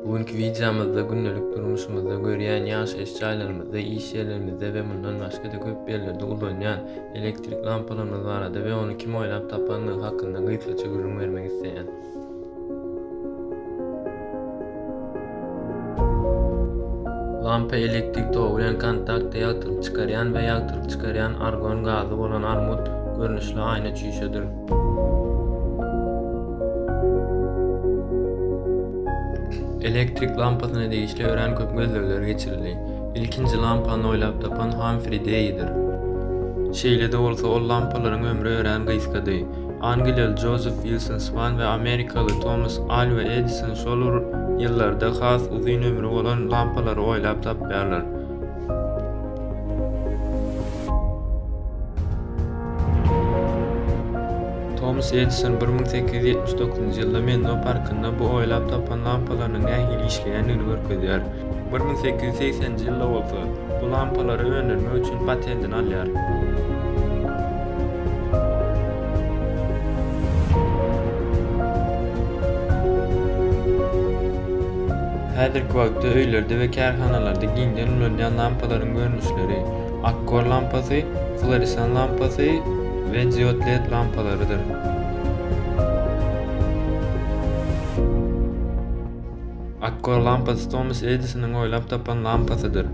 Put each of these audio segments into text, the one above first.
Bugünkü videomuzda günlük durmuşymyzda görýän ýaşaýyş jaýlarymyzda, iş ýerlerimizde we mundan başga da köp ýerlerde ullanýan elektrik lampalarymyz barada we onu kim oýlap tapandygy hakynda gysgaça görüň bermek isleýän. Lampa elektrik togu bilen kontaktda ýagtyryp çykarýan we ýagtyryp çykarýan argon gazy bolan armut görnüşli aýna çüýşedir. Elektrik lampasyny değişle ören köp gözlemler geçirildi. İlkinci lampany oýlap tapan Humphrey Day'dir. Şeýle de bolsa ol lampalaryň ömrü ören gysgady. Angliýaly Joseph Wilson Swan we Amerikaly Thomas Alva Edison şol ýyllarda has uzun ömrü bolan lampalary oýlap tapýarlar. Thomas Edison 1879-njy ýylda Menlo parkynda bu oýlap tapan lampalarynyň nähili işleýändigini görkezýär. 1880-njy ýylda bolsa bu lampalary öňürmek üçin patentini alýar. Häzirki wagtda öýlerde we kärhanalarda giňden ullanýan lampalaryň görnüşleri akkor lampasy, fluoresan lampasy we diod LED lampalarydyr. Akkor lampasy Thomas Edisonyň oýlap tapan lampasydyr.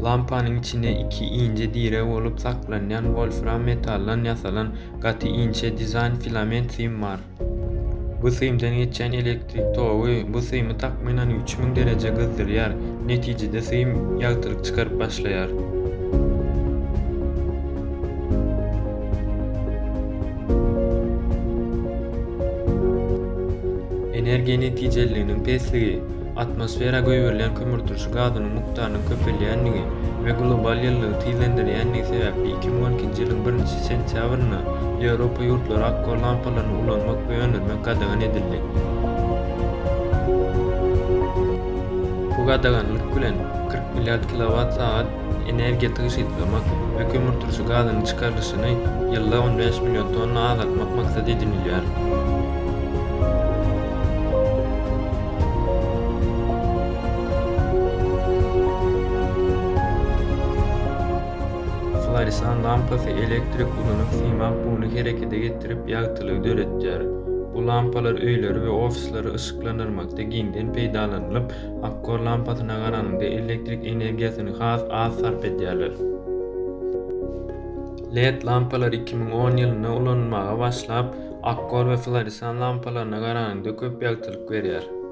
Lampanyň içinde iki ince dire bolup saklanýan wolfram metaldan ýasalan gaty inçe dizayn filament sym bar. Bu symdan geçen elektrik togu bu symy takmynan 3000 derece gyzdyrýar. Netijede sym ýagtyryp çykaryp başlaýar. Energia neticeliginiň pesligi, atmosfera göýberilen kömürturşy gazynyň mukdarynyň köpelýändigi we global ýyllygy tizlendirýändigi sebäpli 2012-nji ýylyň 1-nji sentýabryna Ýewropa ýurtlary akkor lampalaryny ullanmak we öňürmek gadagan edildi. Bu gadaganlyk bilen 40 milliard kilowat-saat energiýa tyşytlamak we kömürturşy gazynyň çykarylyşyny ýylda 15 million tonna azaltmak maksat edilýär. Fluoresan lampasy elektrik ulanyp symak buny herekete getirip ýagtylygy döretýär. Bu lampalar öýleri we ofislary ışyklandyrmakda giňden peýdalanylyp, akkor lampasyna garanygda elektrik energiýasyny has az sarp edýärler. LED lampalar 2010 ýylynda ulanmaga başlap, akkor we fluoresan lampalaryna garanygda köp ýagtylyk berýär.